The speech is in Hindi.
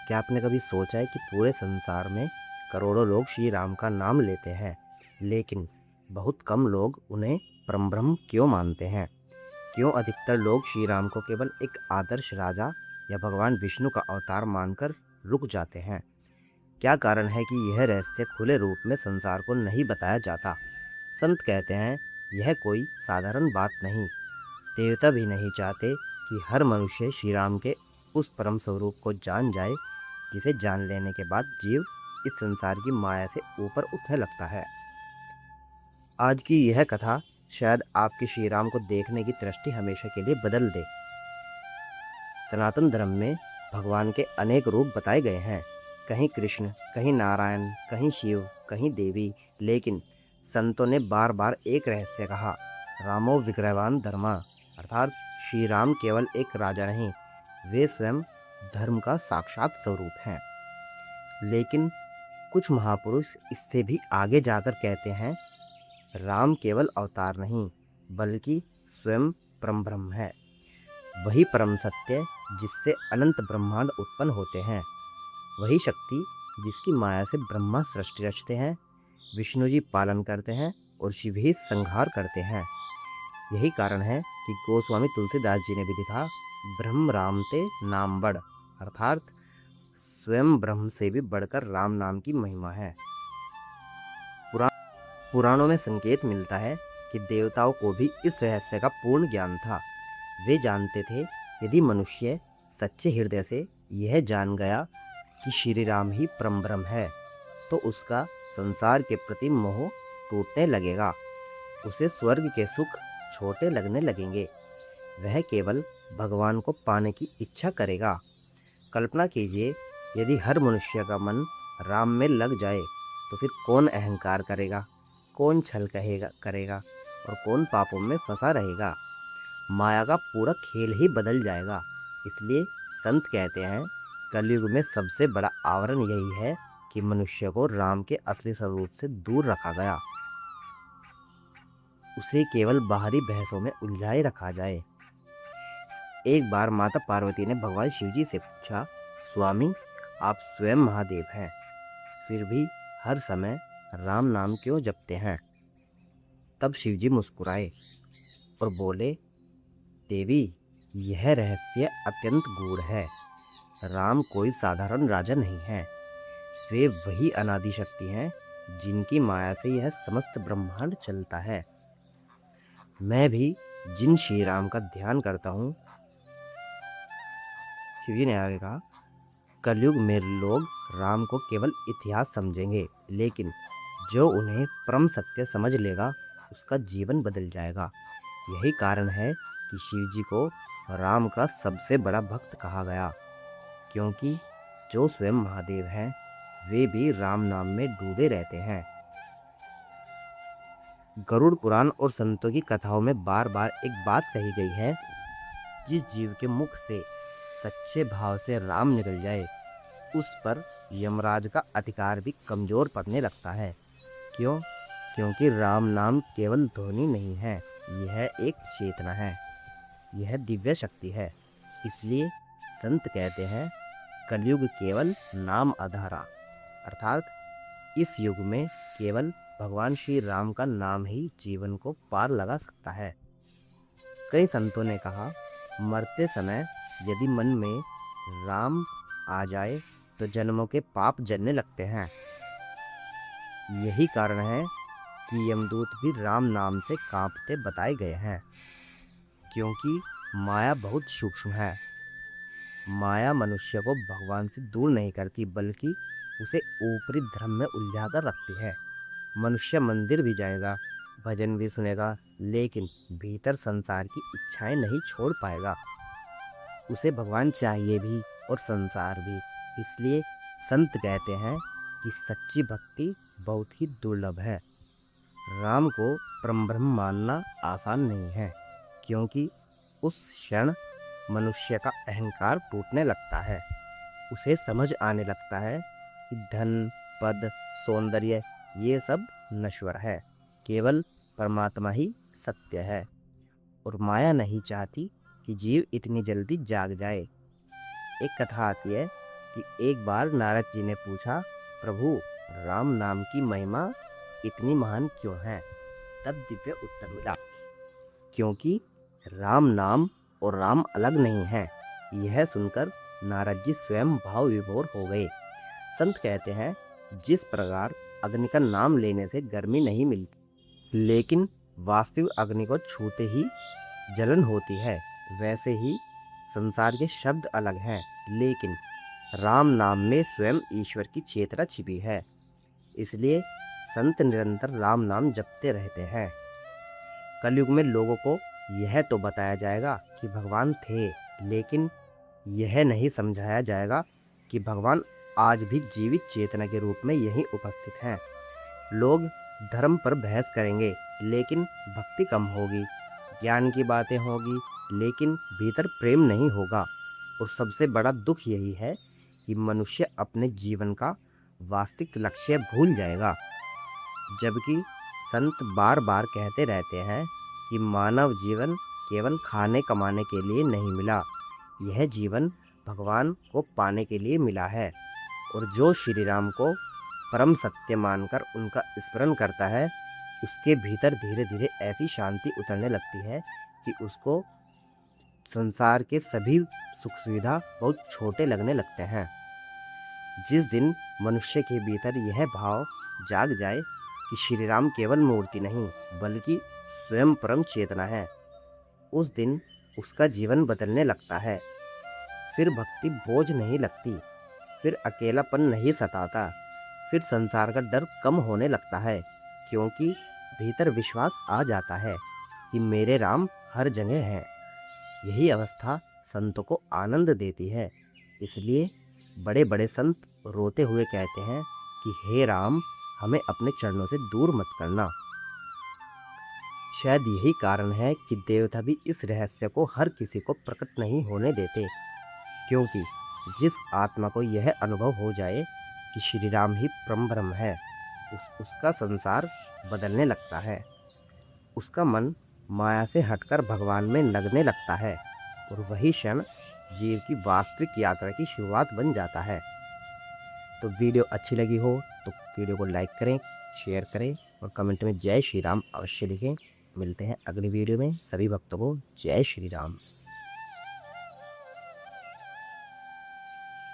क्या आपने कभी सोचा है कि पूरे संसार में करोड़ों लोग श्री राम का नाम लेते हैं, लेकिन बहुत कम लोग उन्हें परमब्रह्म क्यों मानते हैं? क्यों अधिकतर लोग श्री राम को केवल एक आदर्श राजा या भगवान विष्णु का अवतार मानकर रुक जाते हैं? क्या कारण है कि यह रहस्य खुले रूप में संसार को नहीं बताया जाता? संत कहते हैं, यह कोई साधारण बात नहीं। देवता भी नहीं चाहते कि हर मनुष्य श्री राम के उस परम स्वरूप को जान जाए, जिसे जान लेने के बाद जीव इस संसार की माया से ऊपर उठने लगता है। आज की यह कथा शायद आपके श्री राम को देखने की दृष्टि हमेशा के लिए बदल दे। सनातन धर्म में भगवान के अनेक रूप बताए गए हैं, कहीं कृष्ण, कहीं नारायण, कहीं शिव, कहीं देवी, लेकिन संतों ने बार बार एक रहस्य कहा, रामो विग्रहवान धर्मा, अर्थात श्री राम केवल एक राजा नहीं, वे स्वयं धर्म का साक्षात स्वरूप हैं। लेकिन कुछ महापुरुष इससे भी आगे जाकर कहते हैं, राम केवल अवतार नहीं, बल्कि स्वयं परम ब्रह्म है, वही परम सत्य जिससे अनंत ब्रह्मांड उत्पन्न होते हैं, वही शक्ति जिसकी माया से ब्रह्मा सृष्टि रचते हैं, विष्णु जी पालन करते हैं और शिव ही संहार करते हैं। यही कारण है कि गोस्वामी तुलसीदास जी ने भी लिखा, ब्रह्म राम ते नाम बढ़, अर्थात स्वयं ब्रह्म से भी बढ़कर राम नाम की महिमा है। पुराणों में संकेत मिलता है कि देवताओं को भी इस रहस्य का पूर्ण ज्ञान था। वे जानते थे, यदि मनुष्य सच्चे हृदय से यह जान गया कि श्री राम ही परम ब्रह्म है, तो उसका संसार के प्रति मोह टूटने लगेगा, उसे स्वर्ग के सुख छोटे लगने लगेंगे, वह केवल भगवान को पाने की इच्छा करेगा। कल्पना कीजिए, यदि हर मनुष्य का मन राम में लग जाए, तो फिर कौन अहंकार करेगा, कौन छल करेगा और कौन पापों में फंसा रहेगा? माया का पूरा खेल ही बदल जाएगा। इसलिए संत कहते हैं, कलयुग में सबसे बड़ा आवरण यही है कि मनुष्य को राम के असली स्वरूप से दूर रखा गया, उसे केवल बाहरी बहसों में उलझाए रखा जाए। एक बार माता पार्वती ने भगवान शिव जी से पूछा, स्वामी, आप स्वयं महादेव हैं, फिर भी हर समय राम नाम क्यों जपते हैं? तब शिव जी मुस्कुराए और बोले, देवी, यह रहस्य अत्यंत गूढ़ है। राम कोई साधारण राजा नहीं है, वे वही अनादि शक्ति हैं जिनकी माया से यह समस्त ब्रह्मांड चलता है। मैं भी जिन श्री राम का ध्यान करता हूँ, शिव जी ने आगे कहा, कलयुग में लोग राम को केवल इतिहास समझेंगे, लेकिन जो उन्हें परम सत्य समझ लेगा, उसका जीवन बदल जाएगा। यही कारण है कि शिव जी को राम का सबसे बड़ा भक्त कहा गया, क्योंकि जो स्वयं महादेव हैं, वे भी राम नाम में डूबे रहते हैं। गरुड़ पुराण और संतों की कथाओं में बार बार एक बात कही गई है, जिस जीव के मुख से सच्चे भाव से राम निकल जाए, उस पर यमराज का अधिकार भी कमजोर पड़ने लगता है। क्यों? क्योंकि राम नाम केवल ध्वनि नहीं है, यह एक चेतना है, यह दिव्य शक्ति है। इसलिए संत कहते हैं, कलयुग केवल नाम आधारा, अर्थात इस युग में केवल भगवान श्री राम का नाम ही जीवन को पार लगा सकता है। कई संतों ने कहा, मरते समय यदि मन में राम आ जाए तो जन्मों के पाप जलने लगते हैं। यही कारण है कि यमदूत भी राम नाम से कांपते बताए गए हैं, क्योंकि माया बहुत सूक्ष्म है। माया मनुष्य को भगवान से दूर नहीं करती, बल्कि उसे ऊपरी धर्म में उलझा कर रखती है। मनुष्य मंदिर भी जाएगा, भजन भी सुनेगा, लेकिन भीतर संसार की इच्छाएं नहीं छोड़ पाएगा। उसे भगवान चाहिए भी और संसार भी। इसलिए संत कहते हैं कि सच्ची भक्ति बहुत ही दुर्लभ है। राम को परम ब्रह्म मानना आसान नहीं है, क्योंकि उस क्षण मनुष्य का अहंकार टूटने लगता है। उसे समझ आने लगता है कि धन, पद, सौंदर्य ये सब नश्वर है, केवल परमात्मा ही सत्य है। और माया नहीं चाहती कि जीव इतनी जल्दी जाग जाए। एक कथा आती है कि एक बार नारद जी ने पूछा, प्रभु राम नाम की महिमा इतनी महान क्यों है? तब दिव्य उत्तर मिला, क्योंकि राम नाम और राम अलग नहीं है। यह सुनकर नारद जी स्वयं भाव विभोर हो गए। संत कहते हैं, जिस प्रकार अग्नि का नाम लेने से गर्मी नहीं मिलती, लेकिन वास्तविक अग्नि को छूते ही जलन होती है, वैसे ही संसार के शब्द अलग हैं, लेकिन राम नाम में स्वयं ईश्वर की चेतना छिपी है। इसलिए संत निरंतर राम नाम जपते रहते हैं। कलयुग में लोगों को यह तो बताया जाएगा कि भगवान थे, लेकिन यह नहीं समझाया जाएगा कि भगवान आज भी जीवित चेतना के रूप में यहीं उपस्थित हैं। लोग धर्म पर बहस करेंगे, लेकिन भक्ति कम होगी, ज्ञान की बातें होगी, लेकिन भीतर प्रेम नहीं होगा। और सबसे बड़ा दुख यही है कि मनुष्य अपने जीवन का वास्तविक लक्ष्य भूल जाएगा। जबकि संत बार बार कहते रहते हैं कि मानव जीवन केवल खाने कमाने के लिए नहीं मिला, यह जीवन भगवान को पाने के लिए मिला है। और जो श्री राम को परम सत्य मानकर उनका स्मरण करता है, उसके भीतर धीरे धीरे ऐसी शांति उतरने लगती है कि उसको संसार के सभी सुख सुविधा बहुत छोटे लगने लगते हैं। जिस दिन मनुष्य के भीतर यह भाव जाग जाए कि श्री राम केवल मूर्ति नहीं बल्कि स्वयं परम चेतना है, उस दिन उसका जीवन बदलने लगता है। फिर भक्ति बोझ नहीं लगती, फिर अकेलापन नहीं सताता, फिर संसार का डर कम होने लगता है, क्योंकि भीतर विश्वास आ जाता है कि मेरे राम हर जगह हैं। यही अवस्था संतों को आनंद देती है। इसलिए बड़े बड़े संत रोते हुए कहते हैं कि हे राम, हमें अपने चरणों से दूर मत करना। शायद यही कारण है कि देवता भी इस रहस्य को हर किसी को प्रकट नहीं होने देते, क्योंकि जिस आत्मा को यह अनुभव हो जाए कि श्री राम ही परम ब्रह्म है, उसका संसार बदलने लगता है। उसका मन माया से हटकर भगवान में लगने लगता है, और वही क्षण जीव की वास्तविक यात्रा की शुरुआत बन जाता है। तो वीडियो अच्छी लगी हो तो वीडियो को लाइक करें, शेयर करें और कमेंट में जय श्री राम अवश्य लिखें। मिलते हैं अगली वीडियो में। सभी भक्तों को जय श्री राम।